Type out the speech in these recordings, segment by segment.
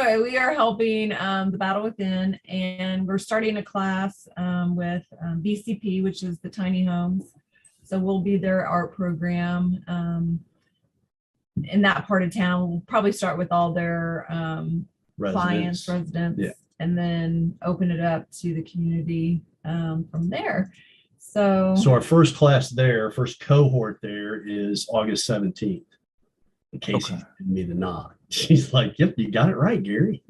anyway, we are helping the Battle Within, and we're starting a class with BCP, which is the tiny homes. So we'll be their art program in that part of town. We'll probably start with all their clients, residents, yeah, and then open it up to the community from there. So our first class there, first cohort there is August 17th. In case he's giving me the nod. She's like, yep, you got it right, Gary.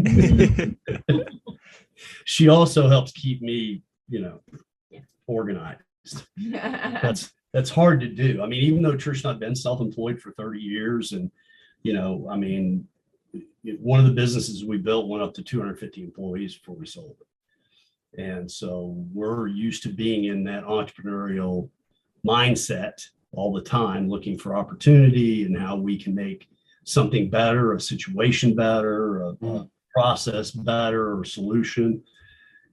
She also helps keep me, organized. That's hard to do. I mean, even though Trish and I've been self-employed for 30 years, and one of the businesses we built went up to 250 employees before we sold it. And so we're used to being in that entrepreneurial mindset all the time, looking for opportunity and how we can make something better, a situation better, a process better, or solution.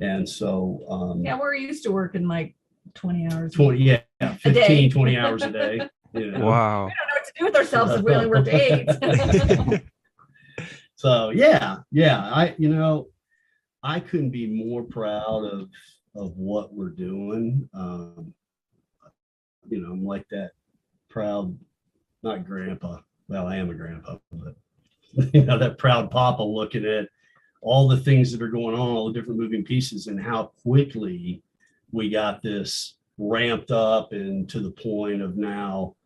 And so we're used to working like 20 hours 15 20 hours a day. Wow. We don't know what to do with ourselves if we only worked 8. So I couldn't be more proud of what we're doing. I'm like that proud, not grandpa. Well, I am a grandpa, but that proud papa looking at all the things that are going on, all the different moving pieces, and how quickly we got this ramped up and to the point of now,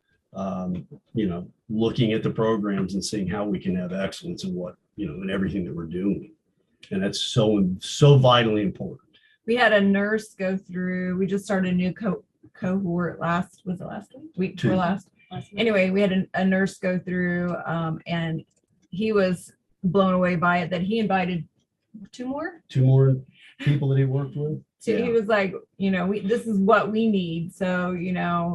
looking at the programs and seeing how we can have excellence in what, in everything that we're doing. And that's so vitally important. We had a nurse go through, we just started a new cohort last week before last. Anyway, we had a nurse go through and he was blown away by it that he invited two more people that he worked with. So he was like, this is what we need. So,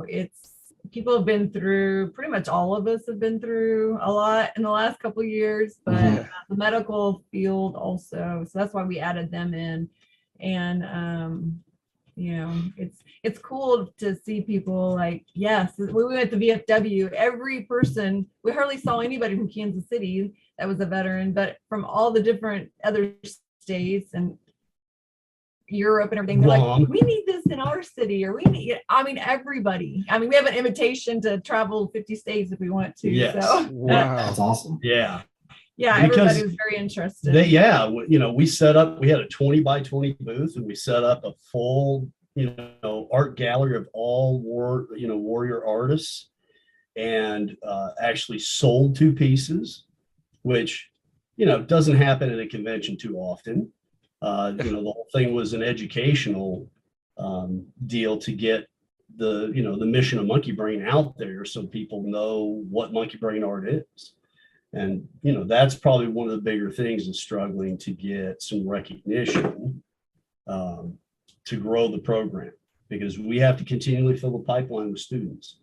it's people have been through, pretty much all of us have been through a lot in the last couple of years, but the medical field also. So that's why we added them in. And it's cool to see people like, yes, when we went to VFW, every person, we hardly saw anybody from Kansas City that was a veteran, but from all the different other states and Europe and everything, they're like, we need this in our city, or we need, everybody. We have an invitation to travel 50 states if we want to. Yes. So wow, that's awesome. Yeah. Yeah, everybody was very interested. We set up, we had a 20 by 20 booth, and we set up a full, art gallery of all warrior artists, and actually sold 2 pieces, which, doesn't happen at a convention too often. The whole thing was an educational deal to get the mission of Monkey Brain out there so people know what Monkey Brain art is. And, that's probably one of the bigger things, is struggling to get some recognition to grow the program, because we have to continually fill the pipeline with students.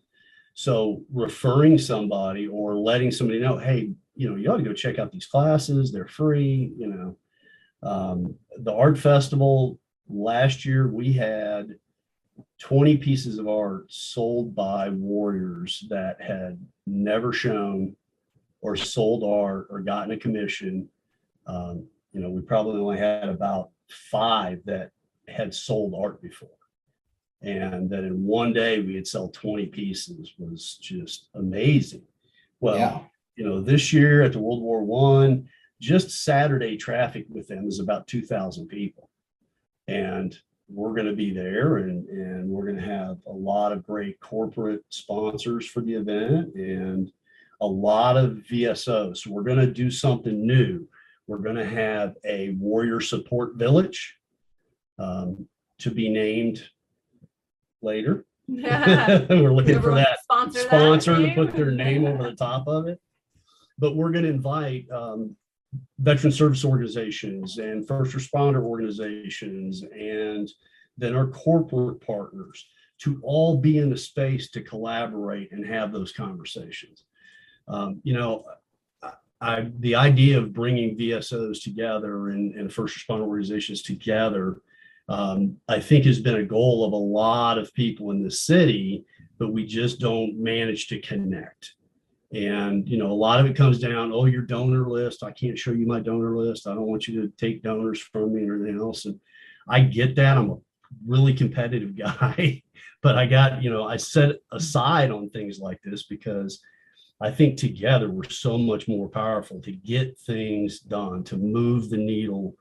So referring somebody or letting somebody know, hey, you ought to go check out these classes. They're free. The art festival last year, we had 20 pieces of art sold by warriors that had never shown or sold art or gotten a commission. We probably only had about 5 that had sold art before. And that in one day we had sold 20 pieces was just amazing. Well, this year at the World War I, just Saturday traffic with them is about 2,000 people. And we're going to be there, and we're going to have a lot of great corporate sponsors for the event, and a lot of VSOs. So we're going to do something new. We're going to have a warrior support village to be named later. We're looking for that sponsor to put their name over the top of it. But we're going to invite veteran service organizations and first responder organizations, and then our corporate partners, to all be in the space to collaborate and have those conversations. The idea of bringing VSOs together and first responder organizations together, I think has been a goal of a lot of people in the city, but we just don't manage to connect. And, you know, a lot of it comes down, oh, your donor list. I can't show you my donor list. I don't want you to take donors from me or anything else. And I get that. I'm a really competitive guy, but I got, you know, I set aside on things like this because I think together we're so much more powerful to get things done, to move the needle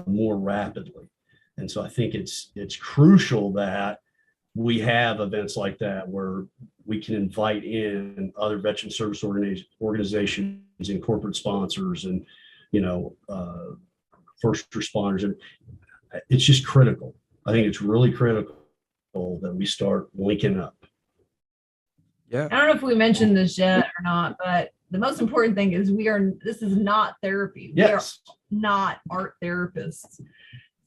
more rapidly. And so I think it's crucial that we have events like that where we can invite in other veteran service organizations and corporate sponsors and, you know, first responders. And it's just critical. I think it's really critical that we start linking up. Yeah. I don't know if we mentioned this yet or not, but the most important thing is this is not therapy. Yes. We are not art therapists.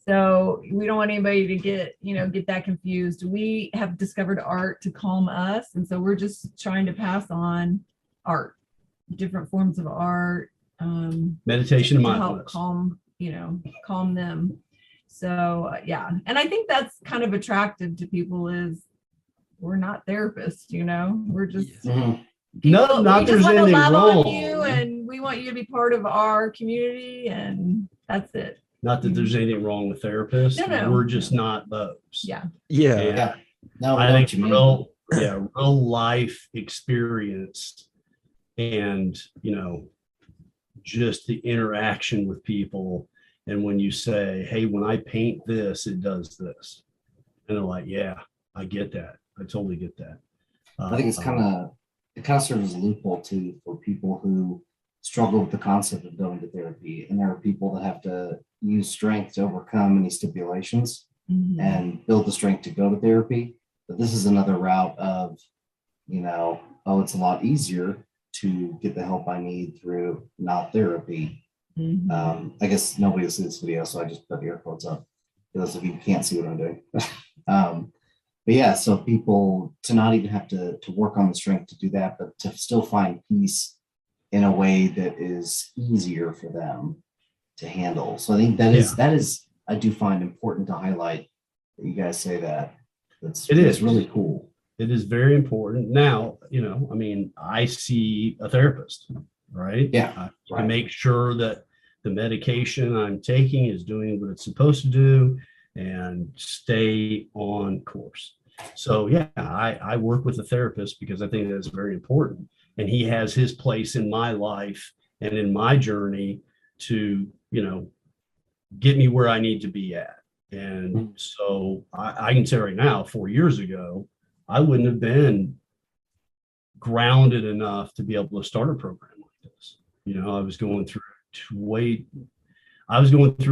So we don't want anybody to get that confused. We have discovered art to calm us. And so we're just trying to pass on art, different forms of art. Meditation and to help mindfulness. calm them. So yeah. And I think that's kind of attractive to people is we're not therapists, we're just No, we not just there's want to anything love wrong. on you and we want you to be part of our community and that's it. Not that there's anything wrong with therapists. No. We're just not those. Yeah. Yeah. And Yeah. No, I think real life experience and, just the interaction with people. And when you say, hey, when I paint this, it does this. And they're like, yeah, I get that. I totally get that. I think it kind of serves as a loophole too for people who struggle with the concept of going to therapy. And there are people that have to use strength to overcome any stipulations and build the strength to go to therapy. But this is another route of, it's a lot easier to get the help I need through not therapy. I guess nobody will see this video, so I just put the air quotes up for those of you who can't see what I'm doing. But yeah, so people to not even have to work on the strength to do that, but to still find peace in a way that is easier for them to handle. So I think that is I do find important to highlight that you guys say that. It's really cool. It is very important. Now, I see a therapist, right? Yeah. I make sure that the medication I'm taking is doing what it's supposed to do and stay on course. So yeah, I work with a therapist because I think that's very important. And he has his place in my life and in my journey to, get me where I need to be at. And so I can say right now, 4 years ago, I wouldn't have been grounded enough to be able to start a program like this. I was going through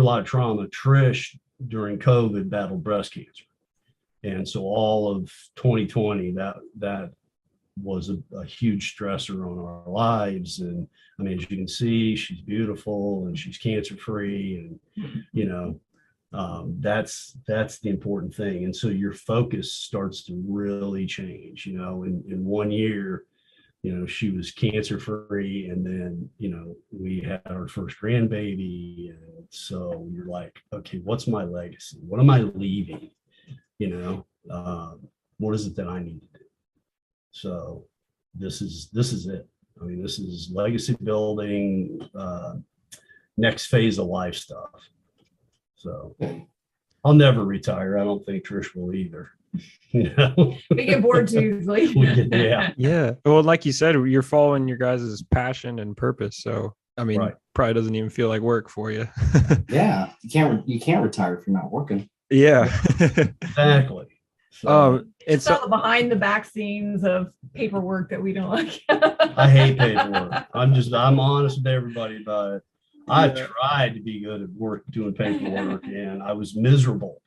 a lot of trauma. Trish during COVID battled breast cancer. And so all of 2020, that was a huge stressor on our lives. And I mean, as you can see, she's beautiful and she's cancer free. And, that's the important thing. And so your focus starts to really change, in 1 year, she was cancer free. And then, we had our first grandbaby. And so you're like, okay, what's my legacy? What am I leaving? What is it that I need to do? So this is it. I mean, this is legacy building, next phase of life stuff. So I'll never retire. I don't think Trish will either. We get bored too easily. Yeah. Well, like you said, you're following your guys' passion and purpose. So I mean, probably doesn't even feel like work for you. Yeah. You can't retire if you're not working. Yeah. Exactly. So, it's all the behind the back scenes of paperwork that we don't like. I hate paperwork. I'm honest with everybody about it. I tried to be good at work doing paperwork and I was miserable.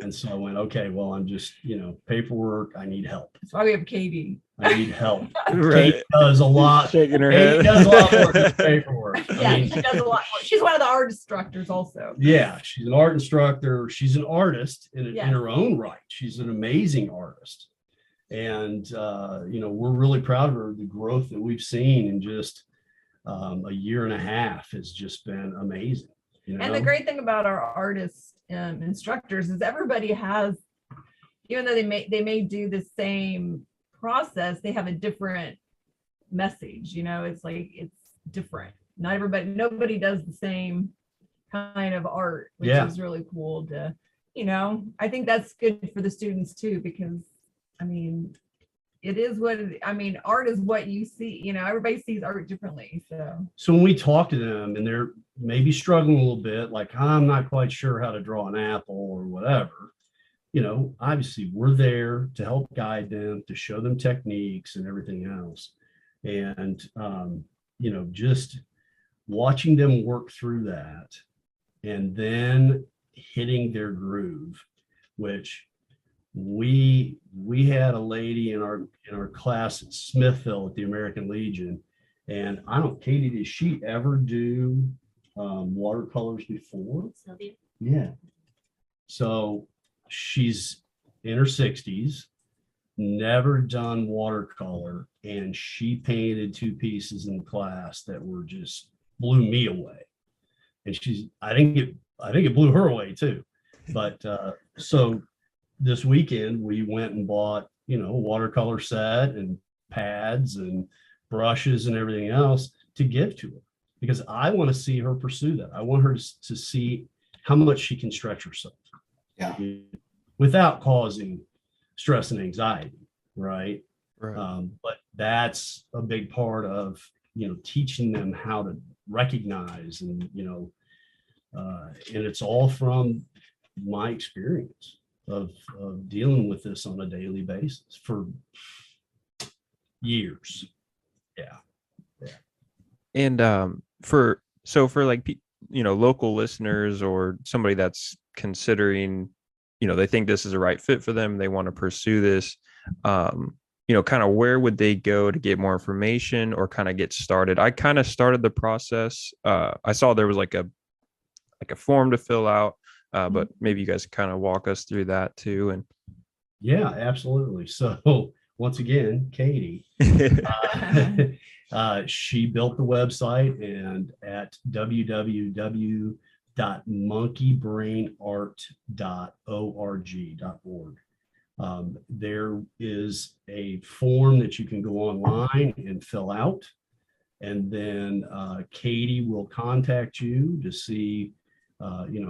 And so I went, okay, well, I'm just, paperwork. I need help. That's why we have Katie. I need help. Kate does a lot. Shaking her Kate head. does a lot of work with paperwork. Yeah, she does a lot more. She's one of the art instructors also. Yeah, she's an art instructor. She's an artist in her own right. She's an amazing artist. And, we're really proud of her. The growth that we've seen in just a year and a half has just been amazing. And the great thing about our artists instructors is everybody has, even though they may do the same process, they have a different message, it's like, it's different. Nobody does the same kind of art, which is really cool to, I think that's good for the students too, because it is art is what you see, everybody sees art differently. So when we talk to them and they're maybe struggling a little bit, like, I'm not quite sure how to draw an apple or whatever, obviously we're there to help guide them, to show them techniques and everything else. And, just watching them work through that and then hitting their groove, which we had a lady in our class at Smithville at the American Legion, and Katie, did she ever do watercolors before? Yeah. So she's in her 60s, never done watercolor, and she painted 2 pieces in class that were just blew me away. And I think it blew her away too. But so this weekend we went and bought, a watercolor set and pads and brushes and everything else to give to her, because I want to see her pursue that. I want her to see how much she can stretch herself without causing stress and anxiety. Right. But that's a big part of, teaching them how to recognize and it's all from my experience of dealing with this on a daily basis for years. Yeah. And for like, local listeners or somebody that's considering, they think this is the right fit for them, they want to pursue this, kind of where would they go to get more information or kind of get started? I kind of started the process. I saw there was like a form to fill out, but maybe you guys kind of walk us through that too. And yeah, absolutely. So once again, Katie, she built the website, and at www.monkeybrainart.org. There is a form that you can go online and fill out, and then Katie will contact you to see,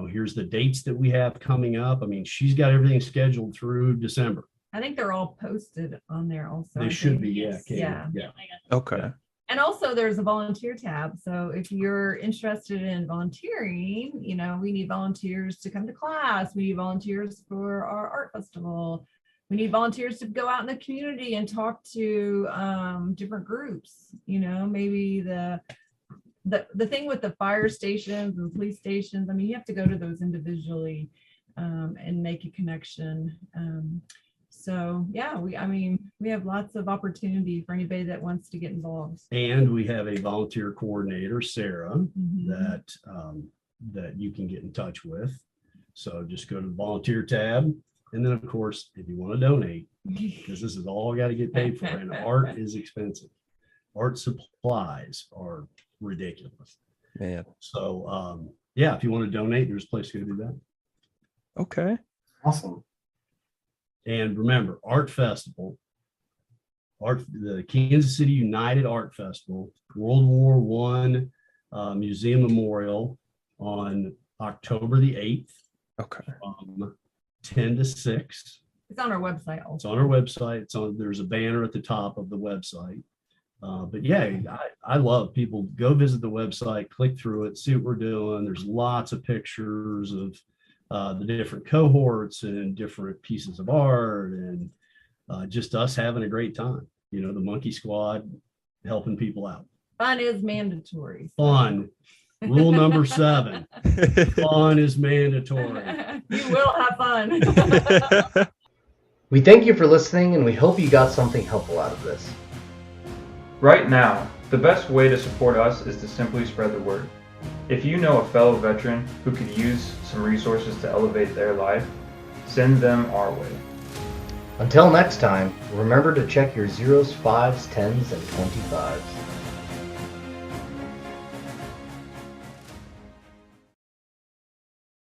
here's the dates that we have coming up. She's got everything scheduled through December. I think they're all posted on there also. They should be, yeah. Katie. Yeah. Okay. Yeah. And also there's a volunteer tab. So if you're interested in volunteering, we need volunteers to come to class. We need volunteers for our art festival. We need volunteers to go out in the community and talk to different groups. Maybe the thing with the fire stations and police stations, you have to go to those individually and make a connection. So yeah, we have lots of opportunity for anybody that wants to get involved. And we have a volunteer coordinator, Sarah, that you can get in touch with. So just go to the volunteer tab. And then, of course, if you want to donate, because this is all got to get paid for, and art is expensive. Art supplies are ridiculous. Man. So, if you want to donate, there's a place to go do that. Okay. Awesome. And remember, Art Festival, the Kansas City United Art Festival, World War I Museum Memorial on October the 8th. Okay. 10 to 6. It's on our website also. It's on our website. There's a banner at the top of the website. But yeah, I love people go visit the website, click through it, see what we're doing. There's lots of pictures of the different cohorts and different pieces of art, and just us having a great time. The Monkey Squad helping people out. Fun is mandatory. Fun. Rule number 7. Fun is mandatory. You will have fun. We thank you for listening, and we hope you got something helpful out of this. Right now, the best way to support us is to simply spread the word. If you know a fellow veteran who could use some resources to elevate their life, send them our way. Until next time, remember to check your 0s, 5s, 10s, and 25s.